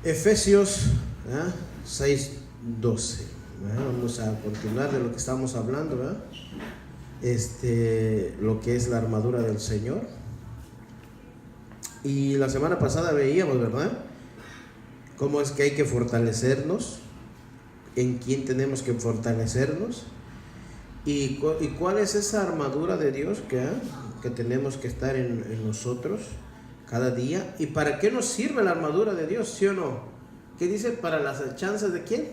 Efesios 6:12. Vamos a continuar de lo que estamos hablando, ¿verdad? Lo que es la armadura del Señor. Y la semana pasada veíamos, ¿verdad?, cómo es que hay que fortalecernos, en quién tenemos que fortalecernos y cuál es esa armadura de Dios que tenemos que estar en nosotros cada día. ¿Y para qué nos sirve la armadura de Dios, sí o no? ¿Qué dice? Para las acechanzas ¿de quién?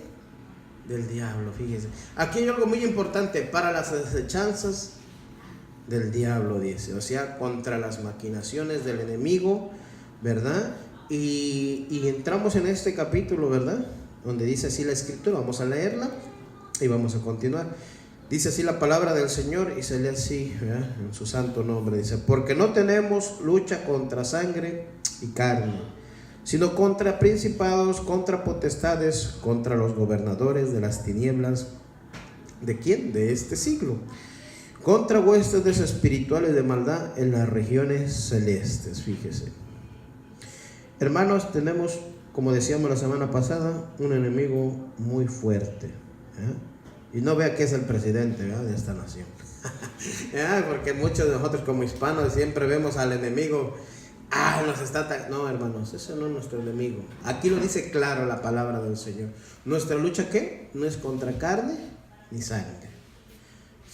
Del diablo. Fíjese, aquí hay algo muy importante: para las acechanzas del diablo, dice, o sea, contra las maquinaciones del enemigo, ¿verdad? Y entramos en este capítulo, ¿verdad?, donde dice así la escritura. Vamos a leerla y vamos a continuar. Dice así la palabra del Señor y se lee así, ¿verdad?, en su santo nombre. Dice: porque no tenemos lucha contra sangre y carne, sino contra principados, contra potestades, contra los gobernadores de las tinieblas. ¿De quién? De este siglo, contra huestes espirituales de maldad en las regiones celestes. Fíjese, hermanos, tenemos, como decíamos la semana pasada, un enemigo muy fuerte, y no vea que es el presidente, ¿verdad?, de esta nación. Porque muchos de nosotros como hispanos siempre vemos al enemigo, nos está atacando. No, hermanos, ese no es nuestro enemigo. Aquí lo dice claro la palabra del Señor. Nuestra lucha, ¿qué? No es contra carne ni sangre,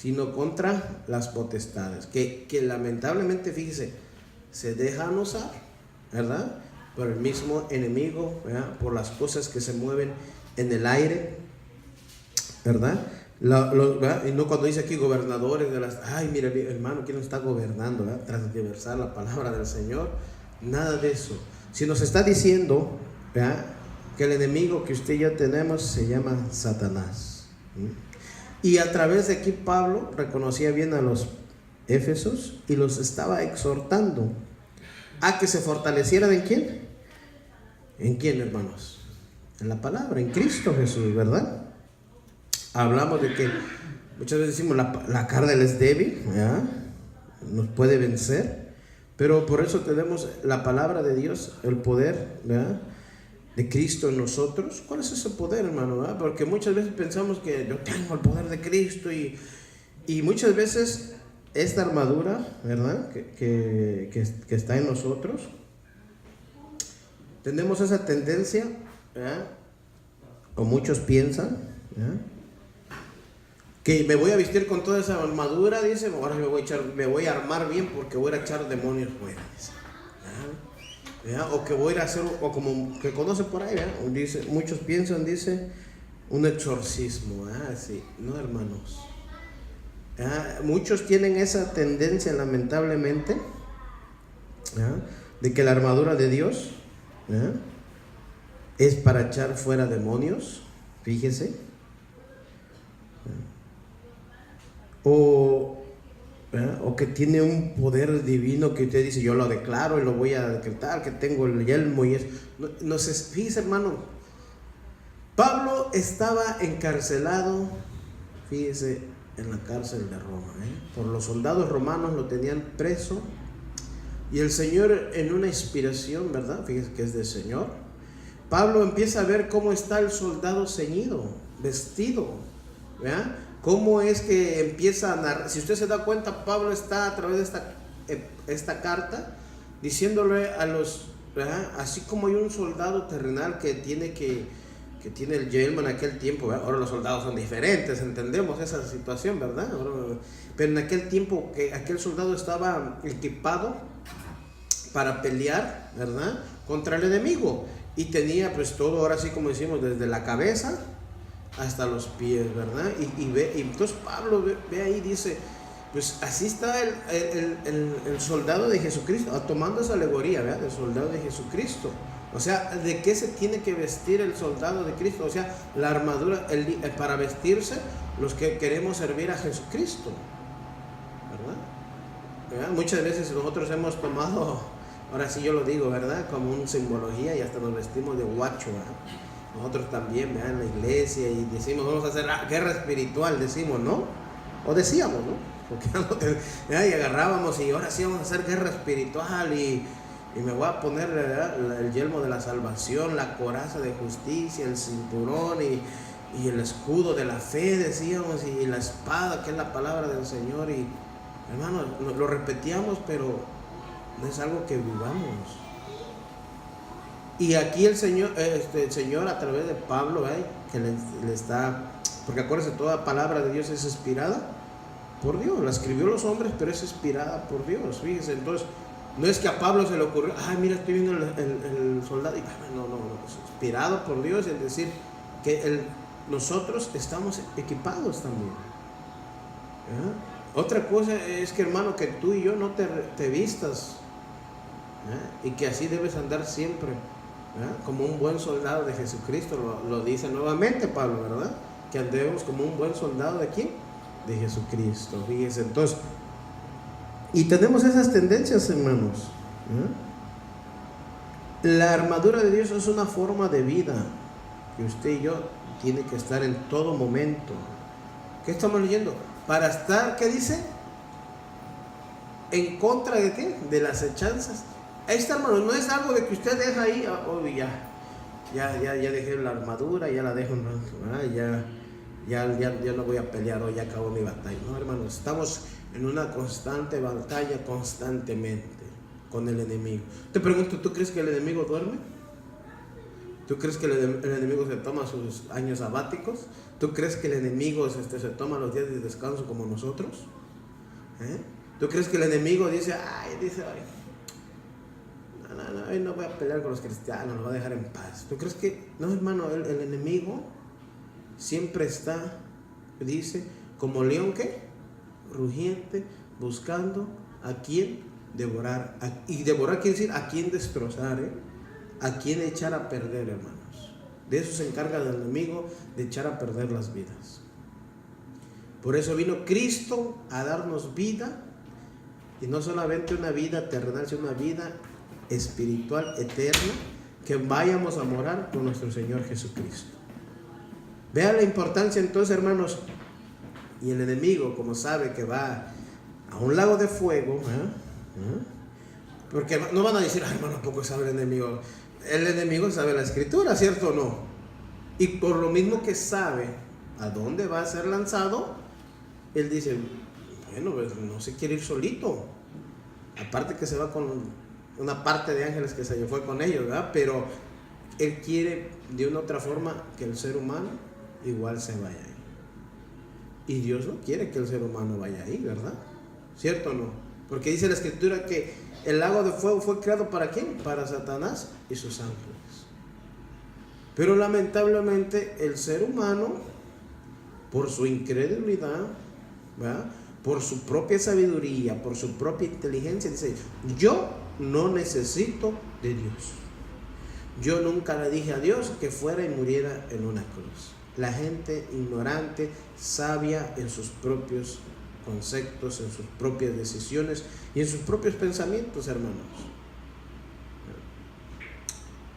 sino contra las potestades, que lamentablemente, fíjese, se dejan usar, ¿verdad?, por el mismo enemigo, ¿verdad?, por las cosas que se mueven en el aire, ¿verdad? ¿Verdad? Y no cuando dice aquí gobernadores de las... mire, hermano, ¿quién nos está gobernando, ¿verdad?, transversar la palabra del Señor? Nada de eso. Si nos está diciendo, ¿verdad?, que el enemigo que usted y yo tenemos se llama Satanás. Y a través de aquí Pablo reconocía bien a los éfesos y los estaba exhortando a que se fortalecieran. ¿En quién? ¿En quién, hermanos? En la palabra, en Cristo Jesús, ¿verdad? Hablamos de que muchas veces decimos la carne es débil, ¿verdad?, nos puede vencer, pero por eso tenemos la palabra de Dios, el poder, ¿verdad?, de Cristo en nosotros. ¿Cuál es ese poder, hermano? ¿Verdad? Porque muchas veces pensamos que yo tengo el poder de Cristo y muchas veces esta armadura, ¿verdad?, que está en nosotros, tenemos esa tendencia, ¿verdad?, o muchos piensan, ¿verdad?, que me voy a vestir con toda esa armadura, dice, ahora me voy a armar bien porque voy a echar demonios fuera, dice, ¿verdad? O que voy a ir a hacer, o como que conoce por ahí, ¿verdad?, dice, muchos piensan, dice, un exorcismo, sí. No, hermanos, muchos tienen esa tendencia, lamentablemente, de que la armadura de Dios es para echar fuera demonios. Fíjese. O que tiene un poder divino que usted dice, yo lo declaro y lo voy a decretar, que tengo el yelmo y eso. No sé, fíjese, hermano, Pablo estaba encarcelado, fíjese, en la cárcel de Roma, por los soldados romanos, lo tenían preso, y el Señor, en una inspiración, ¿verdad?, fíjese que es del Señor, Pablo empieza a ver cómo está el soldado ceñido, vestido, ¿verdad?, cómo es que empieza a narrar. Si usted se da cuenta, Pablo está a través de esta carta diciéndole a los, ¿verdad?, así como hay un soldado terrenal que tiene el yelmo en aquel tiempo, ¿verdad? Ahora los soldados son diferentes, entendemos esa situación, ¿verdad? Pero en aquel tiempo que aquel soldado estaba equipado para pelear, ¿verdad?, contra el enemigo, y tenía pues todo, ahora sí como decimos, desde la cabeza hasta los pies, ¿verdad? Y entonces Pablo ve ahí, dice, pues así está el soldado de Jesucristo, tomando esa alegoría, ¿verdad?, del soldado de Jesucristo. O sea, ¿de qué se tiene que vestir el soldado de Cristo? O sea, la armadura, para vestirse los que queremos servir a Jesucristo, ¿verdad? Muchas veces nosotros hemos tomado, ahora sí yo lo digo, ¿verdad?, como una simbología, y hasta nos vestimos de guacho, ¿verdad? Nosotros también, ¿verdad?, en la iglesia, y decimos, vamos a hacer guerra espiritual, decimos, ¿no? O decíamos, ¿no? Porque y agarrábamos y ahora sí vamos a hacer guerra espiritual y y me voy a poner, ¿verdad?, el yelmo de la salvación, la coraza de justicia, el cinturón y el escudo de la fe, decíamos, y la espada, que es la palabra del Señor. Y hermano, lo repetíamos, pero no es algo que vivamos. Y aquí el Señor, a través de Pablo, que le está, porque acuérdense, toda palabra de Dios es inspirada por Dios. La escribió los hombres, pero es inspirada por Dios. Fíjense, entonces, no es que a Pablo se le ocurrió, mira, estoy viendo el soldado, y no, es inspirado por Dios, es decir, que nosotros estamos equipados también. Otra cosa es que, hermano, que tú y yo no te vistas, y que así debes andar siempre, como un buen soldado de Jesucristo. Lo dice nuevamente Pablo, ¿verdad? Que andemos como un buen soldado de ¿quién? De Jesucristo. Fíjense, entonces, y tenemos esas tendencias, hermanos. La armadura de Dios es una forma de vida que usted y yo tiene que estar en todo momento. ¿Qué estamos leyendo? Para estar, ¿qué dice? ¿En contra de qué? De las hechanzas. Ahí está, hermano, no es algo de que usted deja ahí, ya dejé la armadura, ya la dejo, ya no voy a pelear, hoy ya acabó mi batalla. No, hermano, estamos en una constante batalla constantemente con el enemigo. Te pregunto, ¿tú crees que el enemigo duerme? ¿Tú crees que el enemigo se toma sus años sabáticos? ¿Tú crees que el enemigo se toma los días de descanso como nosotros? ¿Tú crees que el enemigo dice, no voy a pelear con los cristianos, los voy a dejar en paz? ¿Tú crees que no, hermano? El enemigo siempre está, dice, como león, ¿qué? Rugiente, buscando a quien devorar. Y devorar quiere decir a quien destrozar, a quien echar a perder, hermanos. De eso se encarga el enemigo, de echar a perder las vidas. Por eso vino Cristo a darnos vida, y no solamente una vida terrenal, sino una vida espiritual eterna, que vayamos a morar con nuestro Señor Jesucristo. Vean la importancia entonces, hermanos. Y el enemigo, como sabe que va a un lago de fuego, porque no van a decir, hermano, ¿a poco sabe el enemigo? El enemigo sabe la escritura, ¿cierto o no? Y por lo mismo que sabe a dónde va a ser lanzado, él dice, bueno, pues no se quiere ir solito. Aparte que se va con una parte de ángeles que se fue con ellos, ¿verdad? Pero él quiere de una u otra forma que el ser humano igual se vaya ahí. Y Dios no quiere que el ser humano vaya ahí, ¿verdad? ¿Cierto o no? Porque dice la escritura que el lago de fuego fue creado ¿para quién? Para Satanás y sus ángeles. Pero lamentablemente el ser humano, por su incredulidad, ¿verdad?, por su propia sabiduría, por su propia inteligencia, dice, yo no necesito de Dios. Yo nunca le dije a Dios que fuera y muriera en una cruz. La gente ignorante, sabia en sus propios conceptos, en sus propias decisiones y en sus propios pensamientos, hermanos.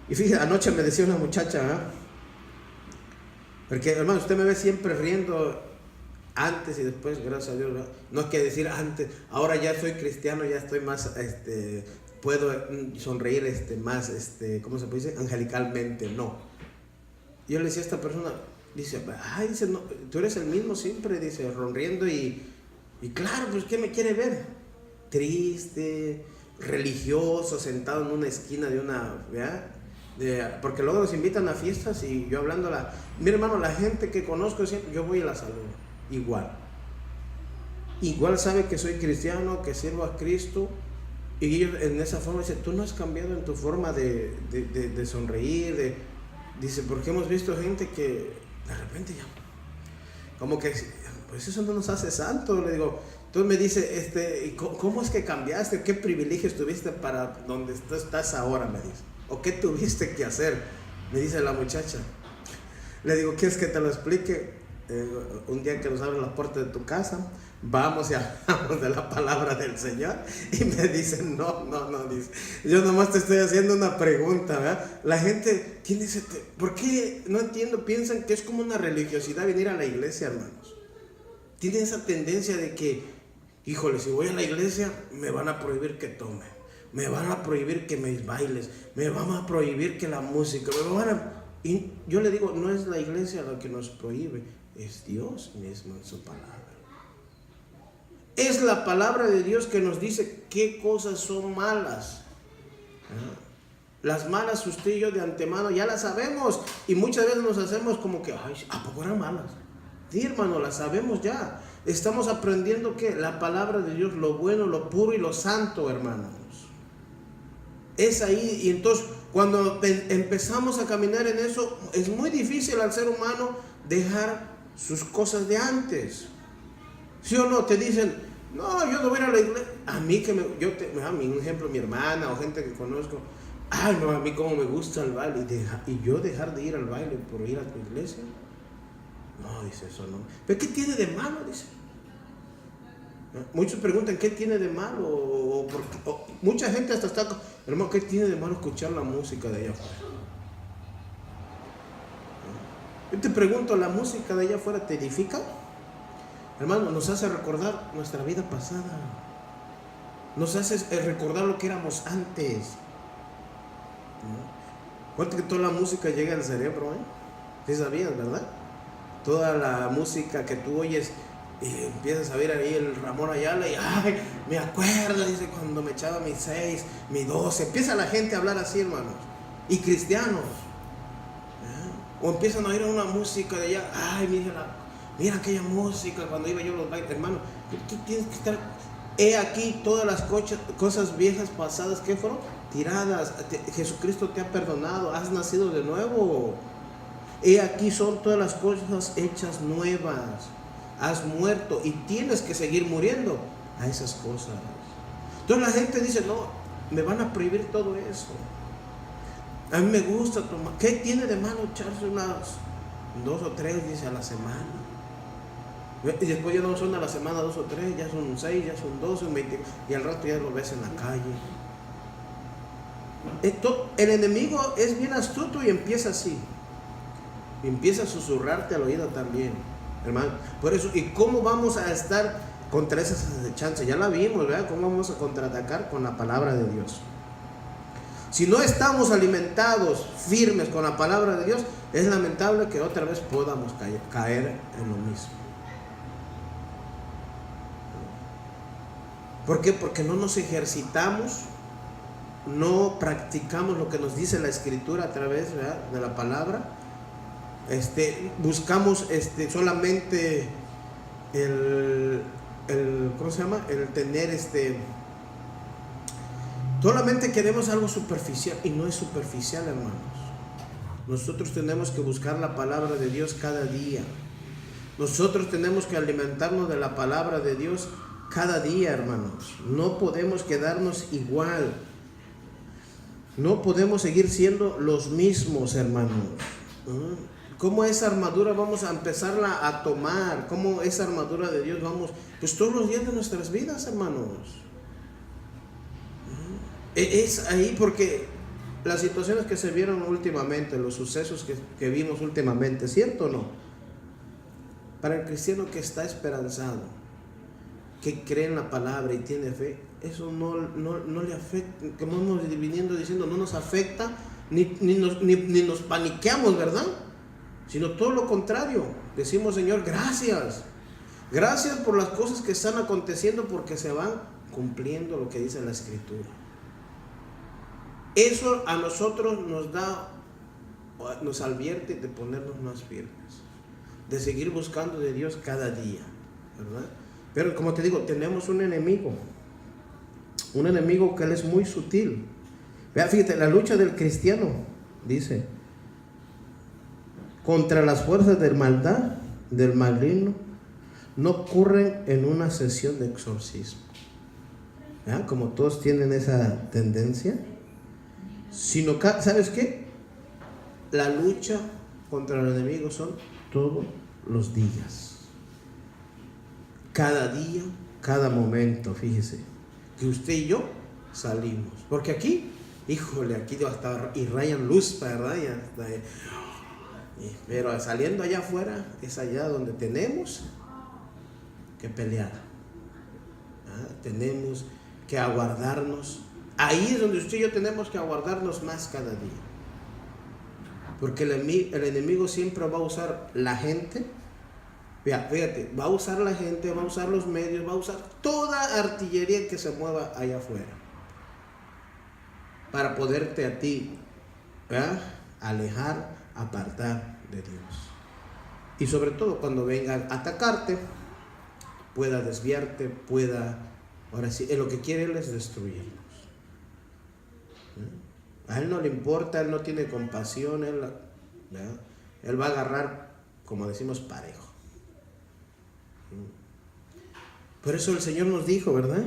Y fíjate, anoche me decía una muchacha, porque, hermano, usted me ve siempre riendo antes y después, gracias a Dios, ¿verdad? No es que decir antes, ahora ya soy cristiano, ya estoy más, puedo sonreír más, ¿cómo se puede decir? Angelicalmente, no. Yo le decía a esta persona, dice, no, tú eres el mismo siempre, dice, sonriendo y claro, pues ¿qué me quiere ver? Triste, religioso, sentado en una esquina de una, ¿verdad? Porque luego nos invitan a fiestas y yo hablando mi hermano, la gente que conozco siempre, yo voy a la saludo, igual sabe que soy cristiano, que sirvo a Cristo, y ellos en esa forma dicen, tú no has cambiado en tu forma de sonreír, dice, porque hemos visto gente que de repente ya, como que, pues eso no nos hace santos. Le digo, entonces me dice, ¿cómo es que cambiaste? ¿Qué privilegios tuviste para donde tú estás ahora? Me dice, ¿o qué tuviste que hacer? Me dice la muchacha. Le digo, ¿quieres que te lo explique? Un día que nos abren la puerta de tu casa, vamos y hablamos de la palabra del Señor. Y me dicen, no, dice, yo nomás te estoy haciendo una pregunta, ¿verdad? La gente tiene ¿por qué? No entiendo, piensan que es como una religiosidad venir a la iglesia, hermanos. Tienen esa tendencia de que, híjole, si voy a la iglesia me van a prohibir que tome, me van a prohibir que me bailes, me van a prohibir que la música, Y yo le digo, no es la iglesia la que nos prohíbe, es Dios mismo en su palabra. Es la palabra de Dios que nos dice qué cosas son malas. Las malas usted y yo de antemano ya las sabemos, y muchas veces nos hacemos como que, ay, ¿a poco eran malas? Sí, hermano, las sabemos ya. Estamos aprendiendo que la palabra de Dios, lo bueno, lo puro y lo santo, hermanos. Es ahí, y entonces cuando empezamos a caminar en eso, es muy difícil al ser humano dejar sus cosas de antes. ¿Sí o no? Te dicen, no, yo no voy a ir a la iglesia. A mí un ejemplo, mi hermana o gente que conozco, ay, no, a mí como me gusta el baile, y yo dejar de ir al baile por ir a tu iglesia. No, dice, eso no. ¿Pero qué tiene de malo? Dice. Muchos preguntan, ¿qué tiene de malo? Mucha gente hasta está, hermano, ¿qué tiene de malo escuchar la música de allá afuera? Yo te pregunto, ¿la música de allá afuera te edifica? Hermano, nos hace recordar nuestra vida pasada. Nos hace recordar lo que éramos antes. Cuánto que toda la música llega al cerebro, ¿Sí sabías, verdad? Toda la música que tú oyes, y empiezas a ver ahí el Ramón Ayala y ay, me acuerdo, dice, cuando me echaba mis 6, mis 12. Empieza la gente a hablar así, hermanos, y cristianos, o empiezan a oír una música de allá, ay, mira aquella música cuando iba yo a los bailes. Hermano, tú tienes que estar, he aquí todas las cosas viejas pasadas que fueron tiradas. Jesucristo te ha perdonado, has nacido de nuevo. He aquí son todas las cosas hechas nuevas. Has muerto y tienes que seguir muriendo a esas cosas. Entonces la gente dice, no, me van a prohibir todo eso. A mí me gusta tomar. ¿Qué tiene de malo echarse unas 2 o 3, dice, a la semana? Y después ya no son a la semana 2 o 3, ya son 6, ya son 12, 20, y al rato ya lo ves en la calle. El enemigo es bien astuto y empieza así. Empieza a susurrarte al oído también, hermano. Por eso, ¿y cómo vamos a estar contra esas chances? Ya la vimos, ¿verdad? ¿Cómo vamos a contraatacar? Con la palabra de Dios. Si no estamos alimentados, firmes con la palabra de Dios, es lamentable que otra vez podamos caer en lo mismo. ¿Por qué? Porque no nos ejercitamos, no practicamos lo que nos dice la Escritura a través, ¿verdad?, de la palabra. Buscamos solamente ¿cómo se llama? El tener solamente queremos algo superficial, y no es superficial, hermanos. Nosotros tenemos que buscar la palabra de Dios cada día. Nosotros tenemos que alimentarnos de la palabra de Dios cada día, hermanos. No podemos quedarnos igual. No podemos seguir siendo los mismos, hermanos. ¿Cómo esa armadura vamos a empezarla a tomar? ¿Cómo esa armadura de Dios vamos? Pues todos los días de nuestras vidas, hermanos. Es ahí, porque las situaciones que se vieron últimamente, los sucesos que vimos últimamente, ¿cierto o no? Para el cristiano que está esperanzado, que cree en la palabra y tiene fe, eso no le afecta, como hemos viniendo diciendo, no nos afecta, ni nos paniqueamos, ¿verdad? Sino todo lo contrario. Decimos, Señor, gracias. Gracias por las cosas que están aconteciendo, porque se van cumpliendo lo que dice la Escritura. Eso a nosotros nos advierte de ponernos más firmes, de seguir buscando de Dios cada día, ¿verdad? Pero como te digo, tenemos un enemigo que él es muy sutil. Vea, fíjate, la lucha del cristiano, dice, contra las fuerzas de maldad del maligno no ocurren en una sesión de exorcismo. ¿Verdad? Como todos tienen esa tendencia, sino que, ¿sabes qué? La lucha contra el enemigo son todos los días, cada día, cada momento. Fíjese que usted y yo salimos, porque aquí, híjole, aquí hasta irrayan luz, ¿verdad? Y hasta, pero saliendo allá afuera es allá donde tenemos que pelear. Tenemos que aguardarnos Ahí es donde usted y yo tenemos que aguardarnos más cada día. Porque el enemigo siempre va a usar la gente. Fíjate, va a usar la gente, va a usar los medios, va a usar toda artillería que se mueva allá afuera para poderte a ti, ¿verdad?, alejar, apartar de Dios. Y sobre todo cuando venga a atacarte, pueda desviarte, pueda, ahora sí, lo que quiere Él es destruirnos. A Él no le importa, Él no tiene compasión, Él va a agarrar, como decimos, parejo. Por eso el Señor nos dijo, ¿verdad?,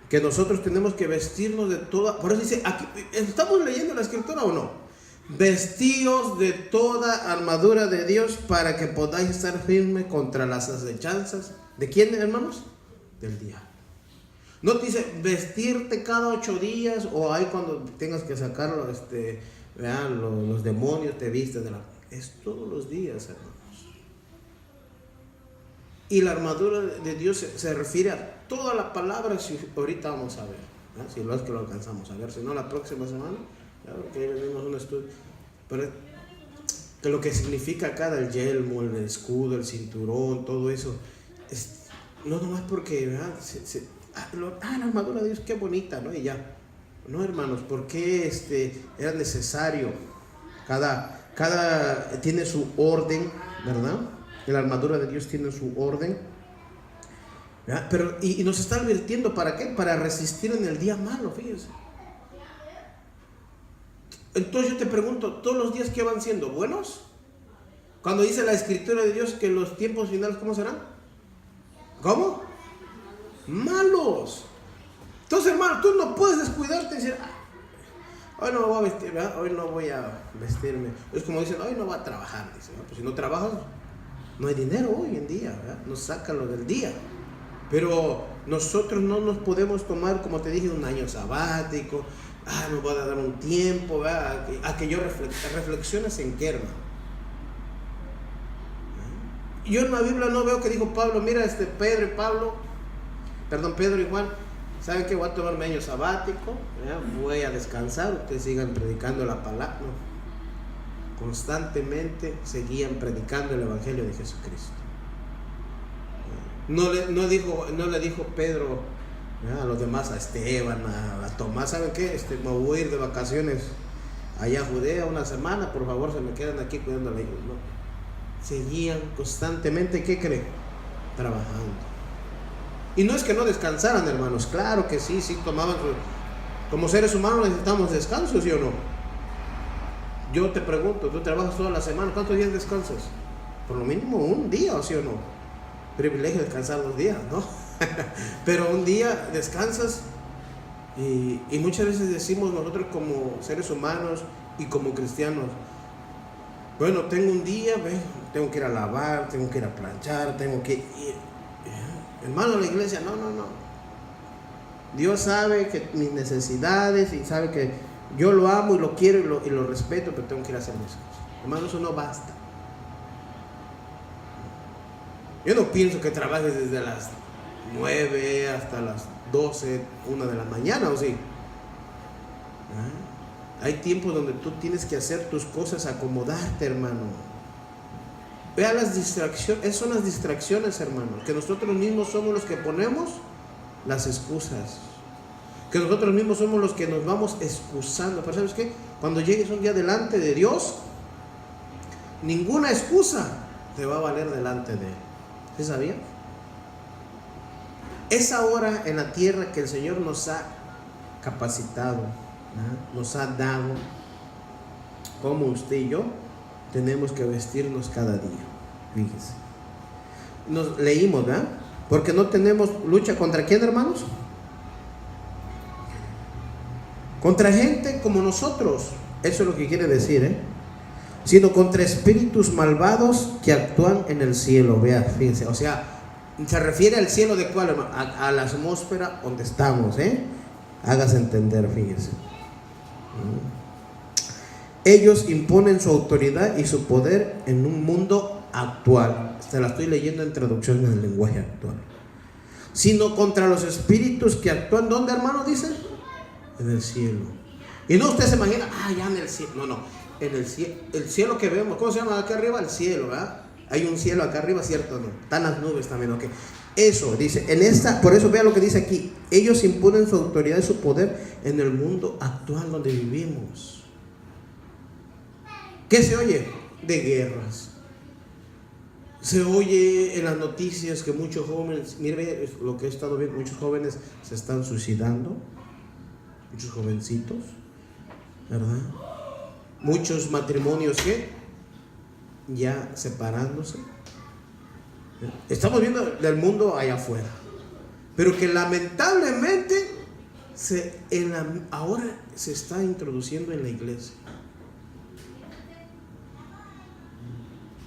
que nosotros tenemos que vestirnos de toda, por eso dice, aquí, ¿estamos leyendo la escritura o no? Vestíos de toda armadura de Dios para que podáis estar firmes contra las acechanzas. ¿De quién, hermanos? Del diablo. No te dice vestirte cada 8 días o ahí cuando tengas que sacarlo, los demonios te visten de la... Es todos los días, hermanos. Y la armadura de Dios se refiere a toda la palabra, si ahorita vamos a ver, ¿no? Si lo es que lo alcanzamos a ver, si no la próxima semana, claro, que ahí venimos un estudio. Pero que lo que significa cada el yelmo, el escudo, el cinturón, todo eso, no nomás porque, ¿verdad?, la armadura de Dios, qué bonita, ¿no? Y ya. No, hermanos, porque era necesario. Cada tiene su orden, ¿verdad? La armadura de Dios tiene su orden, ¿verdad? Pero, y nos está advirtiendo, ¿para qué? Para resistir en el día malo, fíjense. Entonces yo te pregunto, ¿todos los días qué van siendo? ¿Buenos? Cuando dice la escritura de Dios que los tiempos finales, ¿cómo serán? ¿Cómo? Malos. Entonces, hermano, tú no puedes descuidarte y decir, hoy no me voy a vestir, ¿verdad? Hoy no voy a vestirme. Es como dicen, hoy no voy a trabajar. Dice, pues si no trabajas, no hay dinero hoy en día, ¿verdad? Nos sacan lo del día. Pero nosotros no nos podemos tomar, como te dije, un año sabático. Me voy a dar un tiempo, ¿verdad?, a que yo reflexiones en qué, hermano. Yo en la Biblia no veo que dijo Pablo, mira, Pedro y Juan, ¿saben qué? Voy a tomarme año sabático, ¿verdad?, voy a descansar, ustedes sigan predicando la palabra. No. Constantemente seguían predicando el evangelio de Jesucristo. No le dijo Pedro, ¿verdad?, a los demás, a Esteban, a Tomás, ¿saben qué? Me voy a ir de vacaciones allá a Judea una semana, por favor, se me quedan aquí cuidando a ellos. No. Seguían constantemente, ¿qué creen? Trabajando. Y no es que no descansaran, hermanos, claro que sí tomaban. Como seres humanos necesitamos descanso, ¿sí o no? Yo te pregunto, tú trabajas toda la semana, ¿cuántos días descansas? Por lo mínimo un día, ¿sí o no? Privilegio de descansar 2 días, ¿no? Pero un día descansas y muchas veces decimos nosotros como seres humanos y como cristianos, bueno, tengo un día, tengo que ir a lavar, tengo que ir a planchar, tengo que ir. Hermano, la iglesia, no. Dios sabe que mis necesidades y sabe que yo lo amo y lo quiero y lo respeto, pero tengo que ir a hacer mis cosas. Hermano, eso no basta. Yo no pienso que trabajes desde las 9 hasta las 12, 1 de la mañana, ¿o sí? Hay tiempos donde tú tienes que hacer tus cosas, acomodarte, hermano. Vea las distracciones, esas son las distracciones, hermano, que nosotros mismos somos los que ponemos las excusas, que nosotros mismos somos los que nos vamos excusando. Pero ¿sabes qué? Cuando llegues un día delante de Dios, ninguna excusa te va a valer delante de Él. ¿Sí sabía? Esa hora en la tierra que el Señor nos ha capacitado, ¿no?, nos ha dado, como usted y yo tenemos que vestirnos cada día. Fíjese, nos leímos, ¿verdad? Porque no tenemos lucha contra quién, hermanos, contra gente como nosotros, eso es lo que quiere decir, sino contra espíritus malvados que actúan en el cielo. Vea, fíjense, o sea, se refiere al cielo de cuál, hermano, a la atmósfera donde estamos, hágase entender, fíjense. Ellos imponen su autoridad y su poder en un mundo actual. Se la estoy leyendo en traducción en el lenguaje actual. sino contra los espíritus que actúan. ¿Dónde, hermano? Dice, en el cielo. Y no usted se imagina, ya en el cielo. No, en el cielo que vemos. ¿Cómo se llama acá arriba? El cielo, ¿verdad? Hay un cielo acá arriba, ¿cierto o no? Están las nubes también, ¿ok? Eso, dice, por eso vea lo que dice aquí. Ellos imponen su autoridad y su poder en el mundo actual donde vivimos. ¿Qué se oye? De guerras. Se oye en las noticias que muchos jóvenes, mire lo que he estado viendo, muchos jóvenes se están suicidando, muchos jovencitos, ¿verdad? Muchos matrimonios que ya separándose. Estamos viendo del mundo allá afuera, pero que lamentablemente ahora se está introduciendo en la iglesia,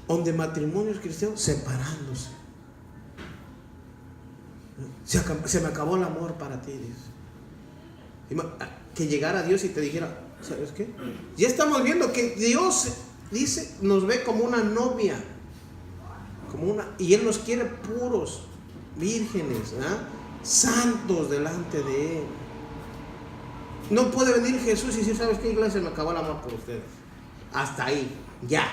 donde matrimonios cristianos separándose. Se me acabó el amor para ti, dice. Que llegara Dios y te dijera, ¿sabes qué? Ya estamos viendo que Dios dice, nos ve como una novia, y Él nos quiere puros, vírgenes, santos delante de Él. No puede venir Jesús y decir, ¿sabes qué, iglesia? Me acabó el amor por ustedes. Hasta ahí, ya.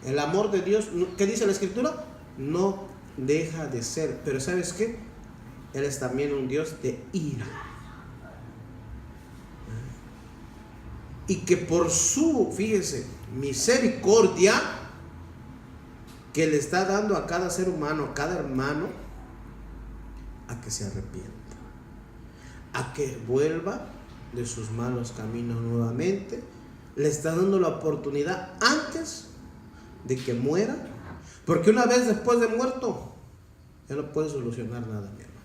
El amor de Dios, ¿qué dice la Escritura? No deja de ser. Pero ¿sabes qué? Él es también un Dios de ira. Y que por su, fíjese, misericordia que le está dando a cada ser humano, a cada hermano, a que se arrepienta, a que vuelva de sus malos caminos nuevamente. Le está dando la oportunidad antes de que muera, porque una vez después de muerto ya no puedes solucionar nada, mi hermano.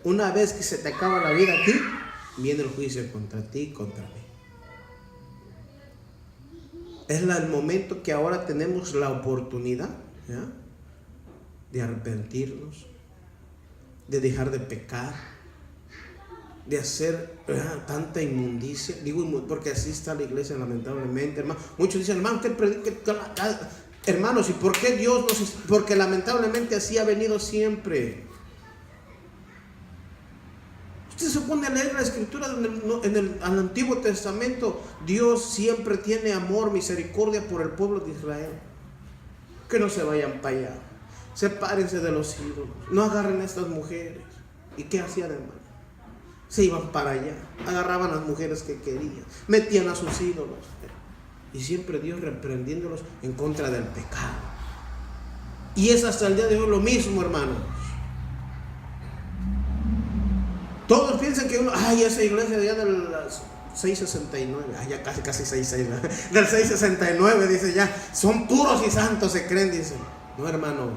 Una vez que se te acaba la vida a ti, viene el juicio contra ti y contra mí. Es el momento que ahora tenemos la oportunidad, ¿ya?, de arrepentirnos, de dejar de pecar, de hacer tanta inmundicia. Digo, porque así está la iglesia, lamentablemente, hermano. Muchos dicen, hermano, usted predica. Hermanos, ¿y por qué Dios nos? Porque lamentablemente así ha venido siempre. Usted se pone a leer la Escritura en el Antiguo Testamento. Dios siempre tiene amor, misericordia por el pueblo de Israel. Que no se vayan para allá. Sepárense de los ídolos. No agarren a estas mujeres. ¿Y qué hacían, hermano? Se iban para allá. Agarraban a las mujeres que querían. Metían a sus ídolos. Y siempre Dios reprendiéndolos en contra del pecado. Y es hasta el día de hoy lo mismo, hermanos. Todos piensan que esa iglesia de allá del 669, ya casi 66, del 669, dice, ya son puros y santos, se creen, dicen. No, hermanos.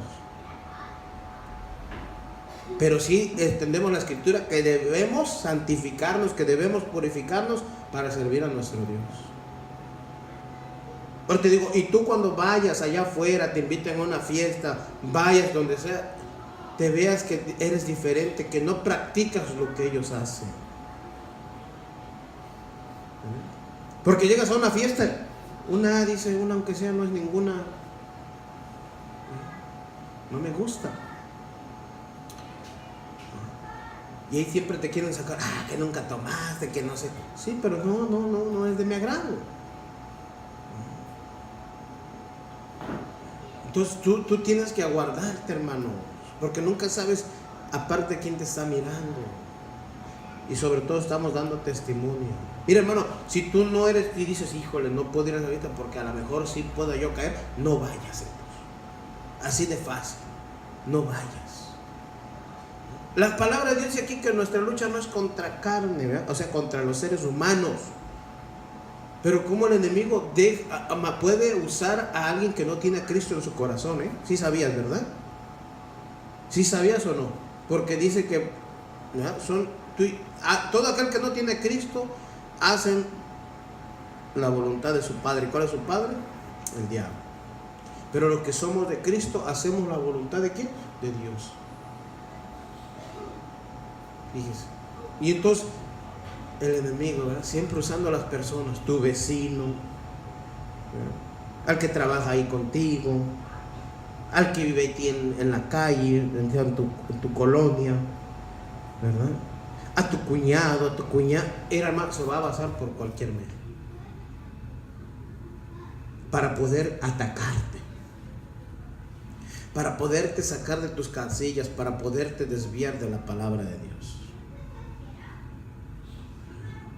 Pero sí entendemos la Escritura que debemos santificarnos, que debemos purificarnos para servir a nuestro Dios. Pero te digo, y tú cuando vayas allá afuera, te inviten a una fiesta, vayas donde sea, te veas que eres diferente, que no practicas lo que ellos hacen. Porque llegas a una fiesta, dice una aunque sea, no es ninguna, no me gusta. Y ahí siempre te quieren sacar, que nunca tomaste, que no sé. Sí, pero no es de mi agrado. Entonces tú tienes que aguardarte, hermano, porque nunca sabes aparte quién te está mirando. Y sobre todo estamos dando testimonio. Mira, hermano, si tú no eres y dices, híjole, no puedo ir ahorita porque a lo mejor sí puedo yo caer, no vayas, hermano. Así de fácil, no vayas. La palabra de Dios dice aquí que nuestra lucha no es contra carne, ¿verdad? O sea, contra los seres humanos. Pero como el enemigo puede usar a alguien que no tiene a Cristo en su corazón, ¿eh? Sí sabías, ¿verdad? ¿Sí sabías o no? Porque dice que todo aquel que no tiene a Cristo hacen la voluntad de su padre. ¿Y cuál es su padre? El diablo. Pero los que somos de Cristo hacemos la voluntad ¿de quién? De Dios. Fíjese. Y entonces el enemigo, ¿verdad?, siempre usando a las personas, tu vecino, ¿verdad?, al que trabaja ahí contigo, al que vive aquí en la calle, en tu colonia, ¿verdad? A tu cuñado, a tu cuñada. El hermano se va a basar por cualquier medio para poder atacarte, para poderte sacar de tus casillas, para poderte desviar de la palabra de Dios.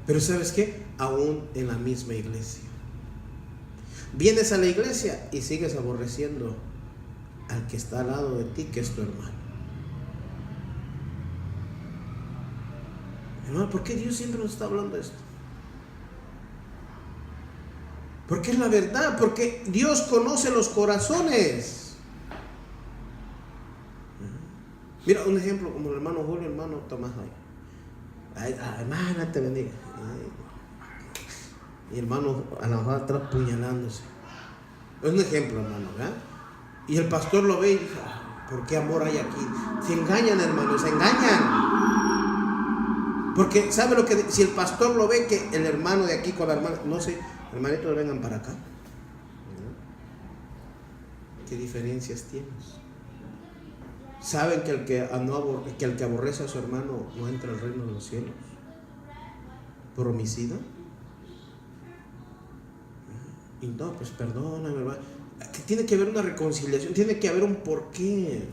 Pero ¿sabes qué? Aún en la misma iglesia. Vienes a la iglesia y sigues aborreciendo al que está al lado de ti, que es tu hermano. Hermano, ¿por qué Dios siempre nos está hablando de esto? Porque es la verdad, porque Dios conoce los corazones. Mira, un ejemplo como el hermano Julio, el hermano Tomás. Hermana, te bendiga. Y hermano a lo mejor atrás puñalándose. Es un ejemplo, hermano, ¿verdad? Y el pastor lo ve y dice, ¿por qué amor hay aquí? Se engañan, hermanos, se engañan. Porque ¿sabe lo que? Si el pastor lo ve que el hermano de aquí con la hermana, no sé, hermanitos, vengan para acá. ¿Qué diferencias tienes? ¿Saben que el que aborrece a su hermano no entra al reino de los cielos? ¿Por homicida? Y no, pues perdóname, hermano. Tiene que haber una reconciliación, tiene que haber un porqué.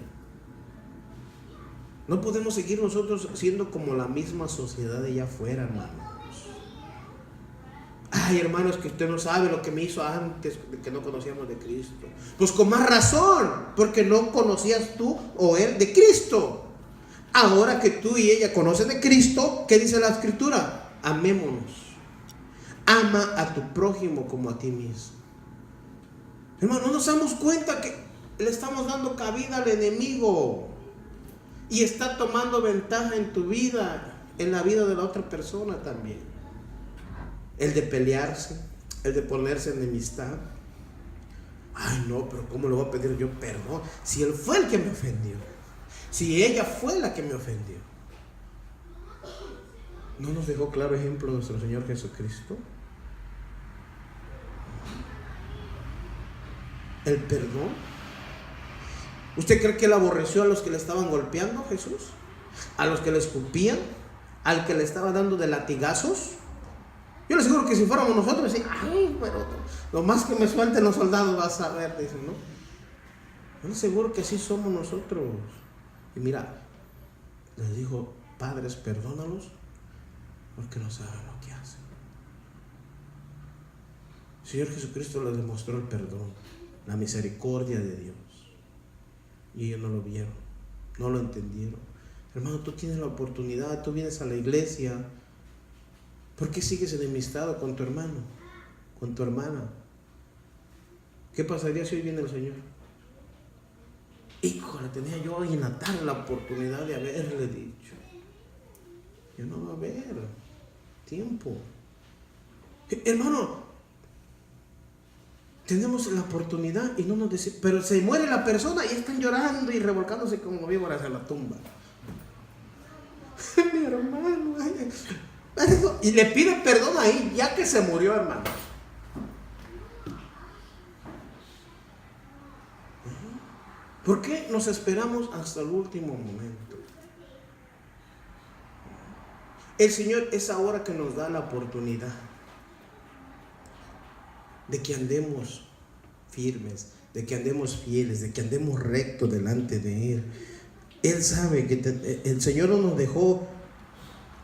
No podemos seguir nosotros siendo como la misma sociedad de allá afuera, hermanos. Ay, hermanos, que usted no sabe lo que me hizo antes de que no conocíamos de Cristo. Pues con más razón, porque no conocías tú o él de Cristo. Ahora que tú y ella conocen de Cristo, ¿qué dice la Escritura? Amémonos. Ama a tu prójimo como a ti mismo. Hermano, no nos damos cuenta que le estamos dando cabida al enemigo y está tomando ventaja en tu vida, en la vida de la otra persona también. El de pelearse, el de ponerse en enemistad. Ay, no, pero ¿cómo le voy a pedir yo perdón? Si él fue el que me ofendió, si ella fue la que me ofendió. ¿No nos dejó claro ejemplo nuestro Señor Jesucristo? El perdón. ¿Usted cree que él aborreció a los que le estaban golpeando, Jesús? ¿A los que le escupían? ¿Al que le estaba dando de latigazos? Yo les aseguro que si fuéramos nosotros, decían, ay, pero lo más que me suelten los soldados vas a ver, dicen, ¿no? Yo les aseguro que así somos nosotros. Y mira, les dijo, padres, perdónalos, porque no saben lo que hacen. El Señor Jesucristo les demostró el perdón, la misericordia de Dios. Y ellos no lo vieron, no lo entendieron. Hermano, tú tienes la oportunidad, tú vienes a la iglesia. ¿Por qué sigues enemistado con tu hermano, con tu hermana? ¿Qué pasaría si hoy viene el Señor? Híjole, tenía yo hoy en la tarde la oportunidad de haberle dicho. Ya no va a haber tiempo. Hermano, tenemos la oportunidad y no nos decimos, pero se muere la persona y están llorando y revolcándose como víboras a la tumba. Mi hermano, y le pide perdón ahí, ya que se murió, hermano. ¿Por qué nos esperamos hasta el último momento? El Señor es ahora que nos da la oportunidad de que andemos firmes, de que andemos fieles, de que andemos rectos delante de Él. Él sabe que el Señor no nos dejó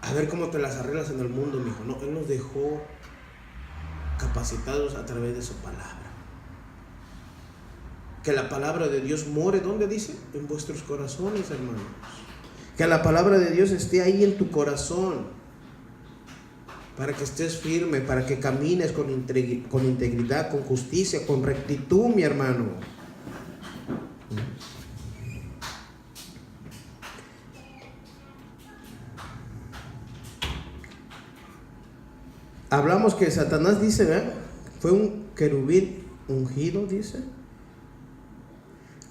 a ver cómo te las arreglas en el mundo, mijo. No, Él nos dejó capacitados a través de su palabra. Que la palabra de Dios more, ¿dónde dice? En vuestros corazones, hermanos. Que la palabra de Dios esté ahí en tu corazón, para que estés firme, para que camines con integridad, con justicia, con rectitud, mi hermano. Hablamos que Satanás, dice, ¿verdad? Fue un querubín ungido, dice,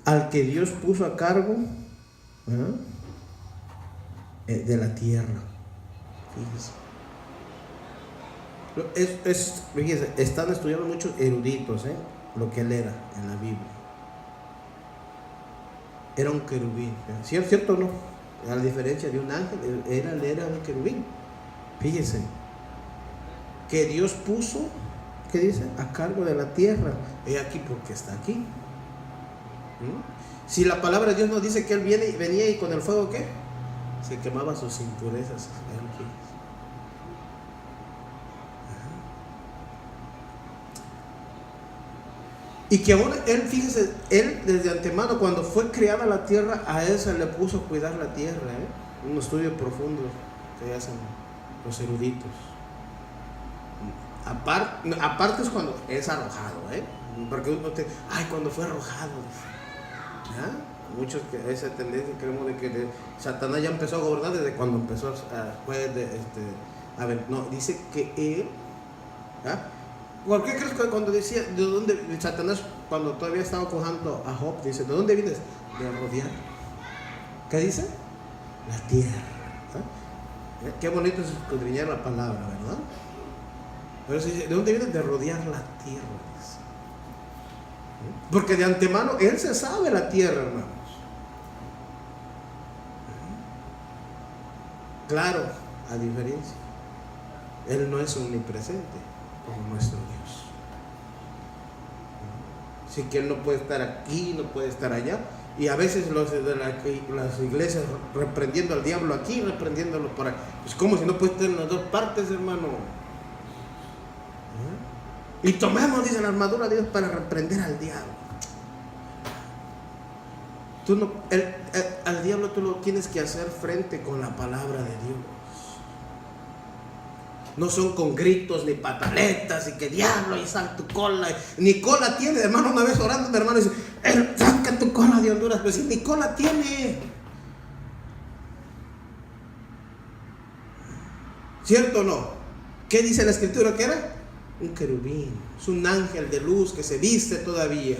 al que Dios puso a cargo, ¿verdad?, de la tierra. Fíjese, están estudiando muchos eruditos, lo que él era en la Biblia. era un querubín. ¿Cierto o no? A diferencia de un ángel, él era un querubín. Fíjense, que Dios puso, ¿qué dice? A cargo de la tierra. He aquí porque está aquí. Si la palabra de Dios nos dice que él venía y con el fuego, ¿qué? Se quemaba sus impurezas. Y que aún él, fíjese, él desde antemano, cuando fue creada la tierra, a él se le puso a cuidar la tierra. Un estudio profundo que hacen los eruditos. Aparte es cuando es arrojado, porque uno cuando fue arrojado, muchos que esa tendencia creemos de que Satanás ya empezó a gobernar desde cuando empezó a ver, no, dice que él, ¿por qué crees que cuando decía de dónde Satanás, cuando todavía estaba acojando a Job, dice, ¿de dónde vienes? De rodear. ¿Qué dice? La tierra. Qué bonito es escudriñar la palabra, ¿verdad? Pero dice, ¿de dónde vienes? De rodear la tierra. Porque de antemano él se sabe la tierra, hermanos. Claro, a diferencia, él no es omnipresente como nuestro Dios. Así que él no puede estar aquí, no puede estar allá. Y a veces los de las iglesias reprendiendo al diablo aquí, reprendiéndolo por ahí. Pues como si no puede estar en las dos partes, hermano. Y tomemos, dice, la armadura de Dios para reprender al diablo. Al diablo tú lo tienes que hacer frente con la palabra de Dios. No son con gritos ni pataletas y que diablo y sal tu cola. Ni cola tiene, hermano. Una vez orando, mi hermano dice, saca tu cola de Honduras. Pues sí, ni cola tiene. ¿Cierto o no? ¿Qué dice la escritura que era? Un querubín. Es un ángel de luz que se viste todavía.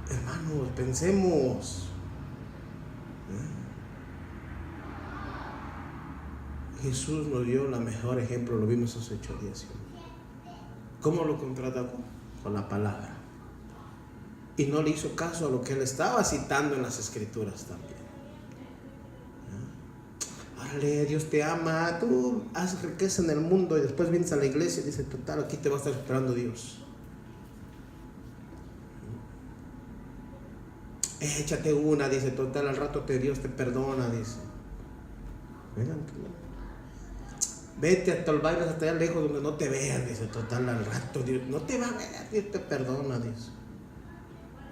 Hermanos, pensemos. Jesús nos dio el mejor ejemplo, lo vimos esos 8 días. ¿Cómo lo contraatacó? Con la palabra. Y no le hizo caso a lo que él estaba citando en las escrituras también. Órale, Dios te ama, tú haz riqueza en el mundo y después vienes a la iglesia y dices, total, aquí te va a estar esperando Dios. Échate una, dice, total, al rato Dios te perdona, dice. Vete hasta el baile, hasta allá lejos donde no te vean, dice, total, al rato Dios no te va a ver, Dios te perdona, dice.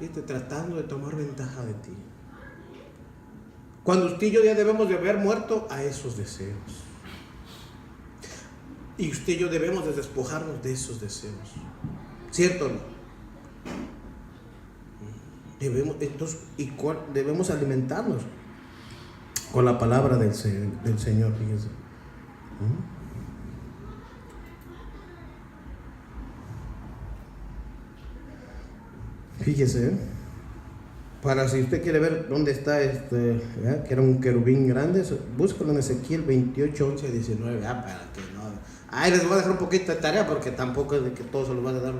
Dice, tratando de tomar ventaja de ti. Cuando usted y yo ya debemos de haber muerto a esos deseos. Y usted y yo debemos de despojarnos de esos deseos. ¿Cierto o no? Debemos alimentarnos con la palabra del Señor, fíjense. Fíjese, para si usted quiere ver dónde está que era un querubín grande, búscalo en Ezequiel 28, 11 a 19, para que no. Les voy a dejar un poquito de tarea porque tampoco es de que todos se los van a dar.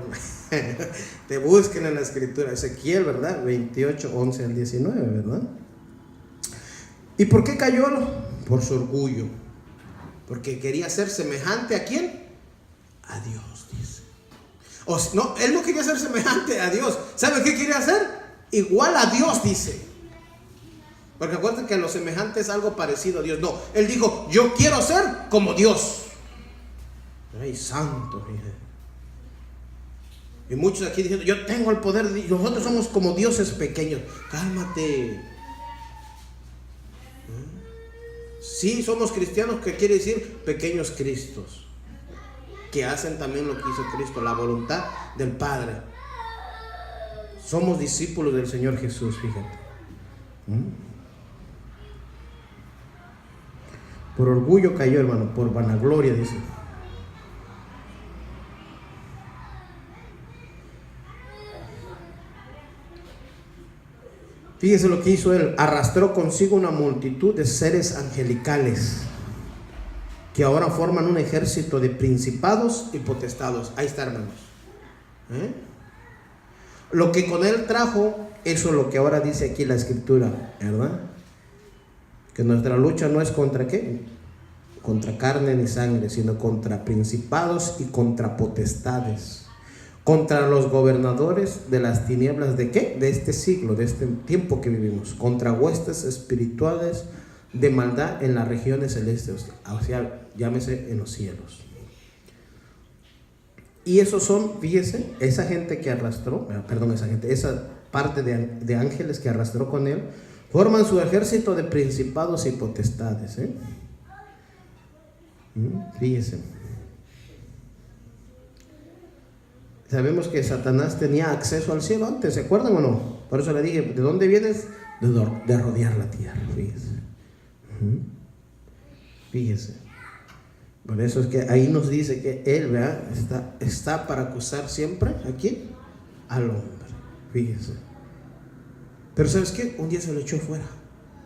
Te busquen en la escritura, Ezequiel, ¿verdad? 28, 11 al 19, ¿verdad? ¿Y por qué cayó? Por su orgullo. Porque quería ser semejante ¿a quién? A Dios, dice. No, él no quería ser semejante a Dios. ¿Sabe qué quería hacer? Igual a Dios, dice. Porque acuérdense que lo semejante es algo parecido a Dios. No, él dijo, yo quiero ser como Dios. Ay, santo, fíjate. Y muchos aquí diciendo, yo tengo el poder, nosotros somos como dioses pequeños. Cálmate. Sí, somos cristianos, que quiere decir pequeños cristos, que hacen también lo que hizo Cristo, la voluntad del Padre. Somos discípulos del Señor Jesús, fíjate. Por orgullo cayó, hermano, por vanagloria, dice. Fíjese lo que hizo él. Arrastró consigo una multitud de seres angelicales que ahora forman un ejército de principados y potestados. Ahí está, hermanos. Lo que con él trajo Eso es lo que ahora dice aquí la escritura, ¿verdad? Que nuestra lucha no es contra ¿qué? Contra carne ni sangre, sino contra principados y contra potestades, contra los gobernadores de las tinieblas ¿de qué? De este siglo, de este tiempo que vivimos, contra huestes espirituales de maldad en las regiones celestes, o sea, llámese en los cielos. Y esos son, fíjese, esa gente que arrastró, esa parte de ángeles que arrastró con él, forman su ejército de principados y potestades, Fíjese. Sabemos que Satanás tenía acceso al cielo antes, ¿se acuerdan o no? Por eso le dije, ¿de dónde vienes? De rodear la tierra, fíjese. Fíjese. Por eso es que ahí nos dice que él, ¿verdad? Está para acusar siempre ¿a quién? Al hombre, fíjese. Pero ¿sabes qué? Un día se lo echó fuera.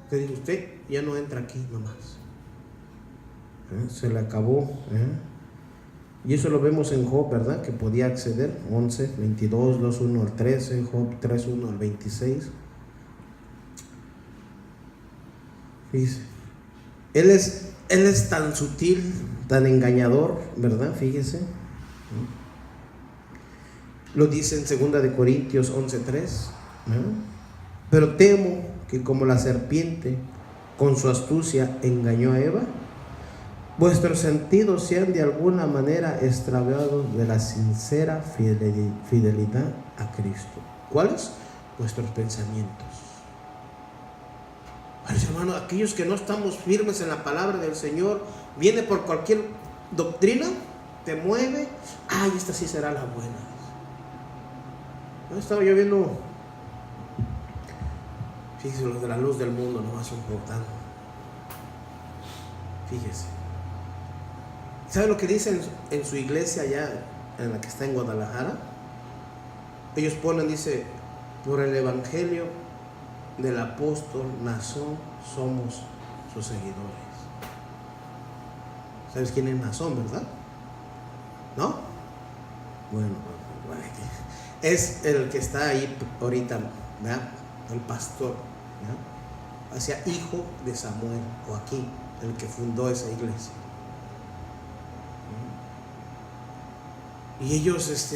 Le dijo, usted ya no entra aquí nomás. Se le acabó. Y eso lo vemos en Job, ¿verdad? Que podía acceder. 11, 22, 2, 1 al 13, Job 3, 1 al 26. Fíjese. Él es tan sutil, tan engañador, ¿verdad? Fíjese. Lo dice en 2 de Corintios 11:3. Pero temo que como la serpiente con su astucia engañó a Eva, vuestros sentidos sean de alguna manera extraviados de la sincera fidelidad a Cristo. ¿Cuáles? Vuestros pensamientos. Hermano, aquellos que no estamos firmes en la palabra del Señor, viene por cualquier doctrina, te mueve, ay, esta sí será la buena. Estaba yo viendo, fíjese, los de la luz del mundo nomás son importantes. Fíjese. ¿Sabe lo que dicen en su iglesia allá, en la que está en Guadalajara? Ellos ponen, dice, por el evangelio del apóstol Nazón somos sus seguidores. ¿Sabes quién es Nazón, verdad? ¿No? Bueno, es el que está ahí ahorita, ¿verdad? El pastor, ¿verdad? Hacia hijo de Samuel, Joaquín, el que fundó esa iglesia. Y ellos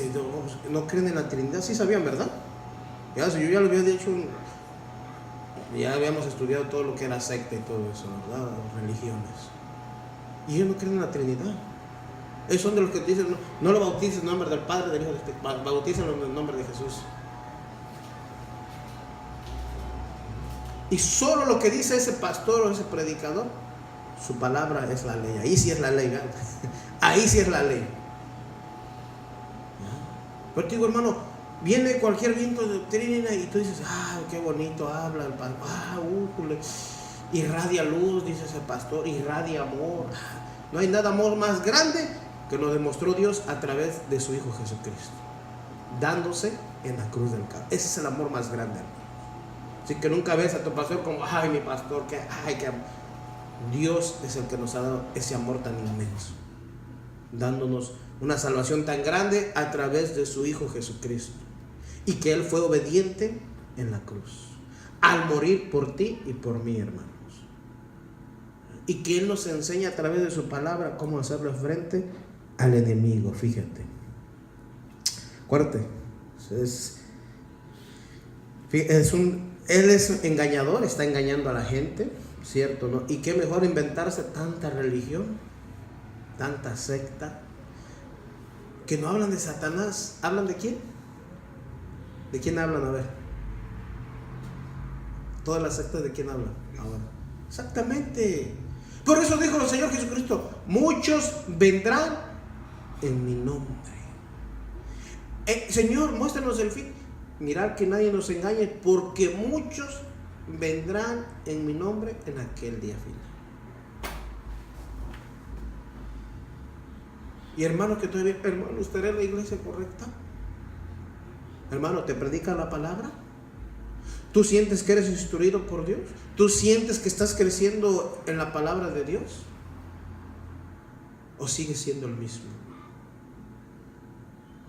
no creen en la Trinidad. Sí sabían, ¿verdad? Yo ya lo había dicho, ya habíamos estudiado todo lo que era secta y todo eso, ¿verdad? Religiones. Y ellos no creen en la Trinidad. Ellos son de los que dicen, no lo bautices en nombre del Padre, del Hijo, bautízalo en el nombre de Jesús. Y solo lo que dice ese pastor o ese predicador, su palabra es la ley. Ahí sí es la ley, ¿verdad? Ahí sí es la ley. Pero te digo, hermano, viene cualquier viento de doctrina y tú dices, qué bonito habla el pastor, irradia luz, dice ese pastor, irradia amor. No hay nada amor más grande que lo demostró Dios a través de su Hijo Jesucristo, dándose en la cruz del Calvario. Ese es el amor más grande, hermano. Así que nunca ves a tu pastor como, mi pastor, que Dios es el que nos ha dado ese amor tan inmenso, dándonos una salvación tan grande a través de su Hijo Jesucristo, y que Él fue obediente en la cruz al morir por ti y por mí, hermanos, y que Él nos enseña a través de su palabra cómo hacerle frente al enemigo. Fíjate, acuérdate, Él es engañador, está engañando a la gente, ¿cierto? ¿No? Y qué mejor inventarse tanta religión, tanta secta, que no hablan de Satanás. ¿Hablan de quién? ¿De quién hablan? A ver, todas las sectas, ¿de quién hablan ahora? Exactamente. Por eso dijo el Señor Jesucristo, muchos vendrán en mi nombre. Señor, muéstranos el fin. Mirad que nadie nos engañe, porque muchos vendrán en mi nombre en aquel día final. Y hermano, que todavía, hermano, ¿usted es la iglesia correcta? Hermano, ¿te predica la palabra? ¿Tú sientes que eres instruido por Dios? ¿Tú sientes que estás creciendo en la palabra de Dios? ¿O sigues siendo el mismo?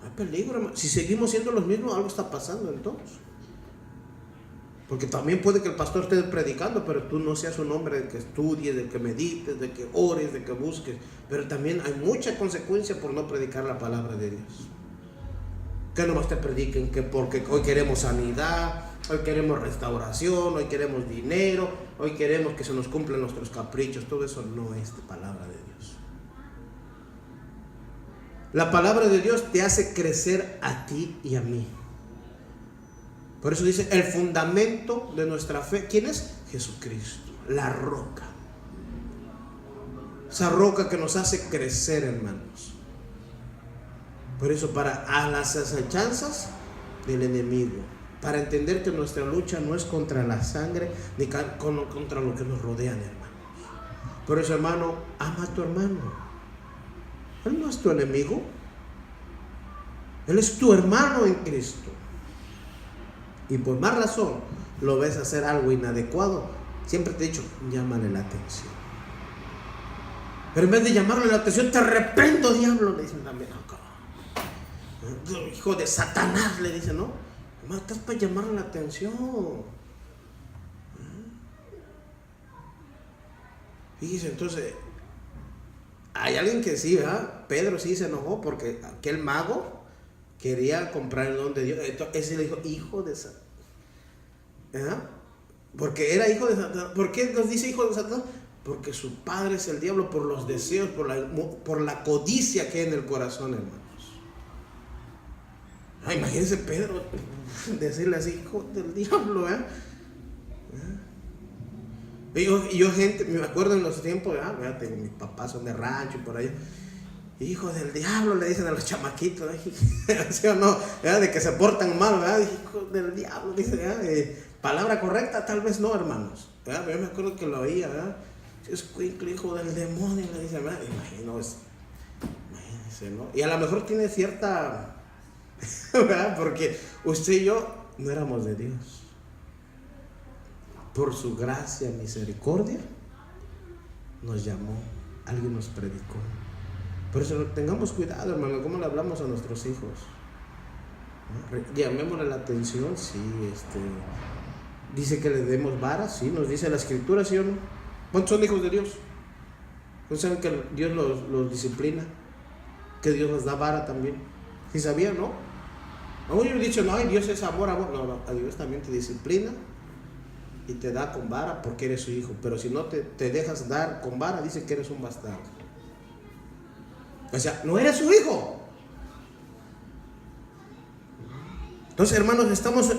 Hay peligro, hermano. Si seguimos siendo los mismos, algo está pasando entonces. Porque también puede que el pastor esté predicando, pero tú no seas un hombre de que estudies, de que medites, de que ores, de que busques. Pero también hay mucha consecuencia por no predicar la palabra de Dios. Que nomás te prediquen que porque hoy queremos sanidad, hoy queremos restauración, hoy queremos dinero, hoy queremos que se nos cumplan nuestros caprichos. Todo eso no es de palabra de Dios. La palabra de Dios te hace crecer a ti y a mí. Por eso dice, el fundamento de nuestra fe, ¿quién es? Jesucristo, la roca. Esa roca que nos hace crecer, hermanos. Por eso, para a las acechanzas del enemigo, para entender que nuestra lucha no es contra la sangre, ni contra lo que nos rodean, hermanos. Por eso, hermano, ama a tu hermano. Él no es tu enemigo. Él es tu hermano en Cristo. Y por más razón lo ves hacer algo inadecuado, siempre te he dicho, llámale la atención. Pero en vez de llamarle la atención, te reprendo, diablo, le dicen también. Hijo de Satanás, le dicen, ¿no? Estás para llamarle la atención. Fíjese, entonces, hay alguien que sí, ¿verdad? Pedro sí se enojó porque aquel mago quería comprar el don de Dios. Ese le dijo, hijo de Satanás. Porque era hijo de Satanás. ¿Por qué nos dice hijo de Satanás? Porque su padre es el diablo por los deseos, por la codicia que hay en el corazón, hermanos. Imagínense Pedro decirle así, hijo del diablo, Y yo gente, me acuerdo en los tiempos, mis papás son de rancho y por allá. Hijo del diablo, le dicen a los chamaquitos, ¿sí o no? De que se portan mal, ¿verdad? Hijo del diablo, dice, palabra correcta, tal vez no, hermanos. Yo me acuerdo que lo oía, ¿verdad? Es cuicle, hijo del demonio, le dice, ¿verdad? Imagínense, ¿no? Y a lo mejor tiene cierta, ¿verdad? Porque usted y yo no éramos de Dios. Por su gracia, misericordia, nos llamó, alguien nos predicó. Por eso tengamos cuidado, hermano, cómo le hablamos a nuestros hijos. Llamémosle la atención, sí, dice que le demos vara, sí, nos dice la escritura, ¿sí o no? ¿Cuántos son hijos de Dios? ¿No saben que Dios los disciplina? Que Dios nos da vara también. ¿Sí sabían, no? Yo he dicho, no, Dios es amor. No, a Dios también te disciplina y te da con vara porque eres su hijo. Pero si no te dejas dar con vara, dice que eres un bastardo. O sea, no eres su hijo. Entonces, hermanos, estamos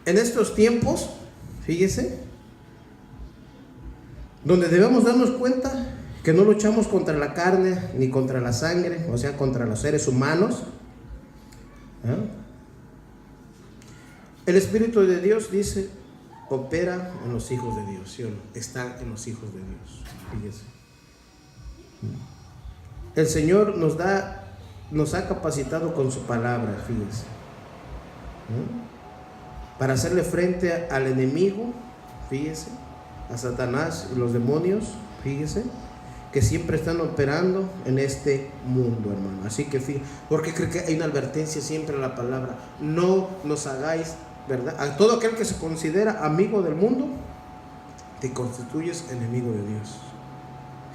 en estos tiempos, fíjese, donde debemos darnos cuenta que no luchamos contra la carne ni contra la sangre, o sea, contra los seres humanos. El Espíritu de Dios, dice, opera en los hijos de Dios, ¿sí o no? Está en los hijos de Dios, fíjese. El Señor nos ha capacitado con su palabra, fíjese, para hacerle frente al enemigo, fíjese, a Satanás y los demonios, fíjese, que siempre están operando en este mundo, hermano. Así que fíjese, porque creo que hay una advertencia siempre en la palabra: no nos hagáis, ¿verdad? A todo aquel que se considera amigo del mundo, te constituyes enemigo de Dios.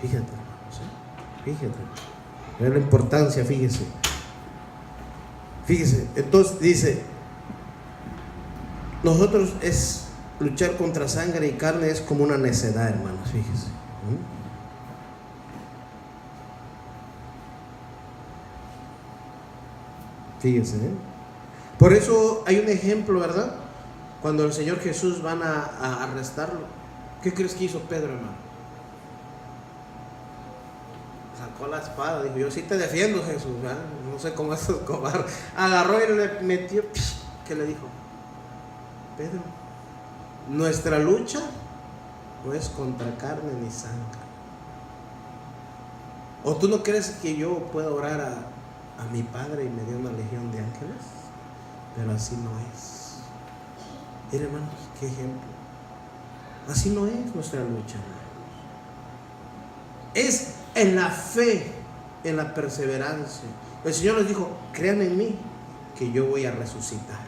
Fíjate, hermanos, fíjate, es la importancia, fíjese. Entonces dice, nosotros es luchar contra sangre y carne es como una necedad, hermanos, fíjese. Fíjese, por eso hay un ejemplo, ¿verdad? Cuando el Señor Jesús van a arrestarlo, ¿qué crees que hizo Pedro, hermano? Sacó la espada, dijo, yo sí te defiendo, Jesús, ¿verdad? No sé cómo es cobarde. Agarró y le metió, ¿qué le dijo? Pedro, nuestra lucha no es contra carne ni sangre. ¿O tú no crees que yo pueda orar a mi Padre y me dé una legión de ángeles? Pero así no es. Miren, hermanos, qué ejemplo. Así no es nuestra lucha, hermanos. Es en la fe, en la perseverancia. El Señor les dijo, crean en mí que yo voy a resucitar.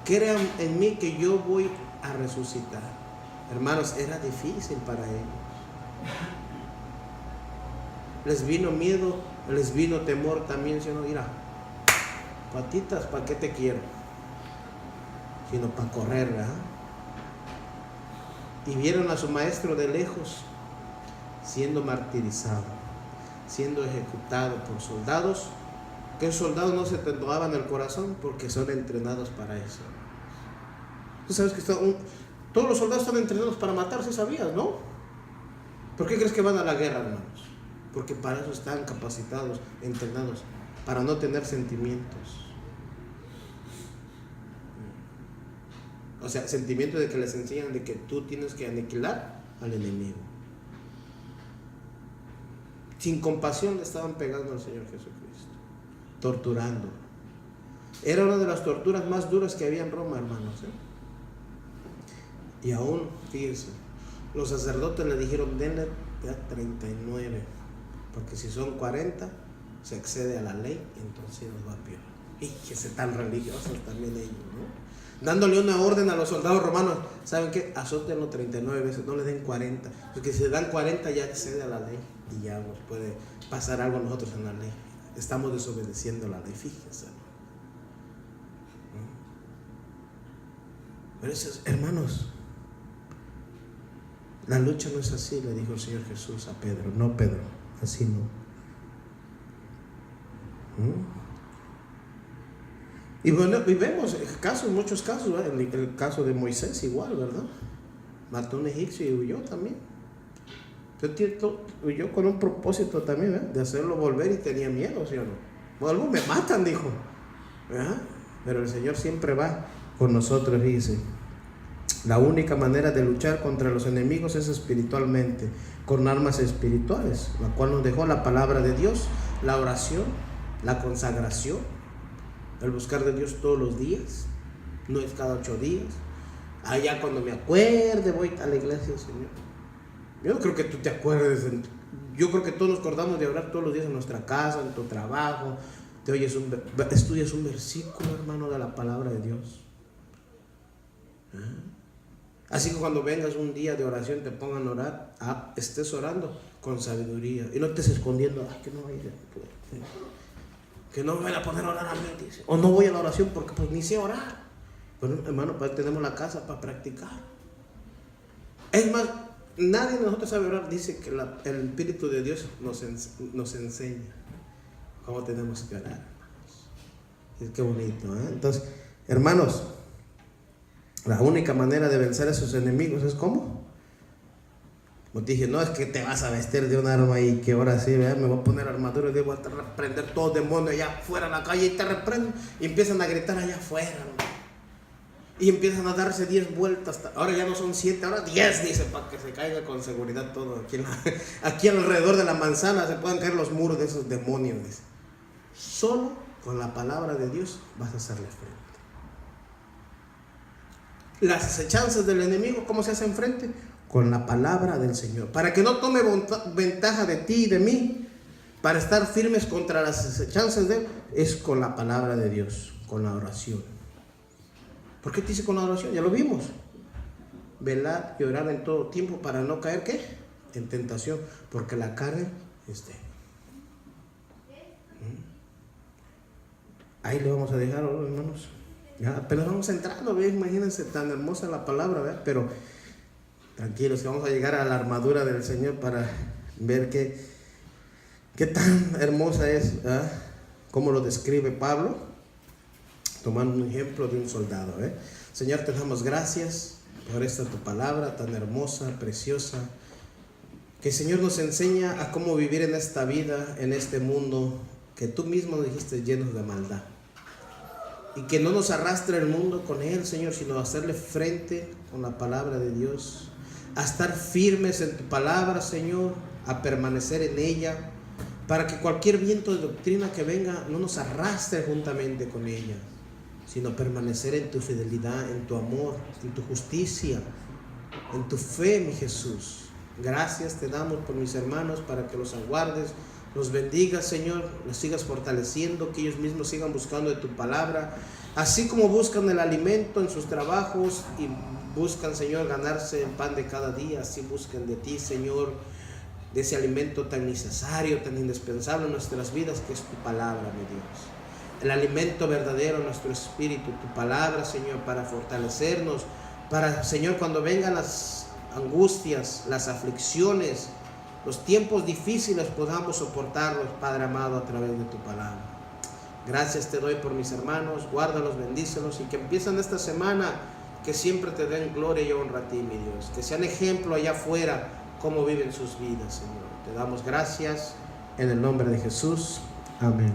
crean en mí que yo voy a resucitar. Hermanos, era difícil para ellos. Les vino miedo, les vino temor también, sino mira, patitas, ¿para qué te quiero? Sino para correr, ¿verdad? Y vieron a su maestro de lejos siendo martirizado, siendo ejecutado por soldados, que soldados no se tatuaban el corazón porque son entrenados para eso. Tú sabes que todos los soldados están entrenados para matar, ¿sí sabías, no? ¿Por qué crees que van a la guerra, hermanos? Porque para eso están capacitados, entrenados, para no tener sentimientos. O sea, sentimientos de que les enseñan de que tú tienes que aniquilar al enemigo. Sin compasión le estaban pegando al Señor Jesucristo, torturando. Era una de las torturas más duras que había en Roma, hermanos, Y aún, fíjense, los sacerdotes le dijeron, denle ya 39, porque si son 40, se excede a la ley, entonces nos va peor. Y que se tan religiosos también ellos, ¿no? Dándole una orden a los soldados romanos, ¿saben qué? Azótenlo 39 veces, no le den 40, porque si le dan 40 ya excede a la ley, y ya nos puede pasar algo a nosotros en la ley. Estamos desobedeciendo la ley, fíjense. Pero eso, hermanos, la lucha no es así, le dijo el Señor Jesús a Pedro. No, Pedro, así no. Y bueno, y vemos casos, muchos casos, ¿verdad? El caso de Moisés igual, ¿verdad? Mató a un egipcio y huyó también. Huyó con un propósito también, ¿verdad? De hacerlo volver, y tenía miedo, ¿sí o no? Bueno, algo me matan, dijo, ¿verdad? Pero el Señor siempre va con nosotros, dice. La única manera de luchar contra los enemigos es espiritualmente, con armas espirituales, la cual nos dejó la palabra de Dios, la oración, la consagración, el buscar de Dios todos los días, no es cada 8 días. Allá cuando me acuerde voy a la iglesia, Señor. Yo no creo que tú te acuerdes, yo creo que todos nos acordamos de orar todos los días en nuestra casa, en tu trabajo, estudias un versículo, hermano, de la palabra de Dios. Así que cuando vengas un día de oración, te pongan a orar, estés orando con sabiduría y no estés escondiendo, que no vaya que no me vayan a poner a orar a mí, dice, o no voy a la oración porque pues ni sé orar. Bueno, hermano, pues tenemos la casa para practicar. Es más, nadie de nosotros sabe orar. Dice que el Espíritu de Dios nos enseña cómo tenemos que orar, hermanos. Qué bonito, ¿eh? Entonces, hermanos, la única manera de vencer a esos enemigos es ¿cómo? Como te dije, no es que te vas a vestir de un arma y que ahora sí, ¿verdad? Me voy a poner armadura y debo reprender todo demonio allá afuera en la calle, y te reprenden y empiezan a gritar allá afuera, ¿no? Y empiezan a darse 10 vueltas. Ahora ya no son 7, ahora 10, dice, para que se caiga con seguridad todo. Aquí alrededor de la manzana se pueden caer los muros de esos demonios, dice. Solo con la palabra de Dios vas a hacerle frente. Las acechanzas del enemigo, ¿cómo se hacen frente? Con la palabra del Señor. Para que no tome ventaja de ti y de mí, para estar firmes contra las acechanzas de él, es con la palabra de Dios, con la oración. ¿Por qué te dice con la oración? Ya lo vimos. Velar y orar en todo tiempo para no caer, ¿qué? En tentación, porque la carne es débil. Ahí le vamos a dejar, hermanos. Ya apenas vamos entrando, ¿ves? Imagínense, tan hermosa la palabra, ¿verdad? Pero tranquilos, que vamos a llegar a la armadura del Señor para ver qué tan hermosa es, ¿verdad? Cómo lo describe Pablo, tomando un ejemplo de un soldado, ¿eh? Señor, te damos gracias por esta tu palabra tan hermosa, preciosa, que el Señor nos enseña a cómo vivir en esta vida, en este mundo que tú mismo dijiste llenos de maldad. Y que no nos arrastre el mundo con él, Señor, sino hacerle frente con la palabra de Dios, a estar firmes en tu palabra, Señor, a permanecer en ella, para que cualquier viento de doctrina que venga no nos arrastre juntamente con ella, sino permanecer en tu fidelidad, en tu amor, en tu justicia, en tu fe, mi Jesús. Gracias te damos por mis hermanos, para que los aguardes, los bendigas, Señor, los sigas fortaleciendo, que ellos mismos sigan buscando de tu palabra, Así como buscan el alimento en sus trabajos y buscan, Señor, ganarse el pan de cada día, así buscan de ti, Señor, de ese alimento tan necesario, tan indispensable en nuestras vidas, que es tu palabra, mi Dios. El alimento verdadero, nuestro espíritu, tu palabra, Señor, para fortalecernos, para, Señor, cuando vengan las angustias, las aflicciones, los tiempos difíciles, podamos soportarlos, Padre amado, a través de tu palabra. Gracias te doy por mis hermanos, guárdalos, bendícelos, y que empiezan esta semana, que siempre te den gloria y honra a ti, mi Dios, que sean ejemplo allá afuera, cómo viven sus vidas, Señor. Te damos gracias, en el nombre de Jesús, amén.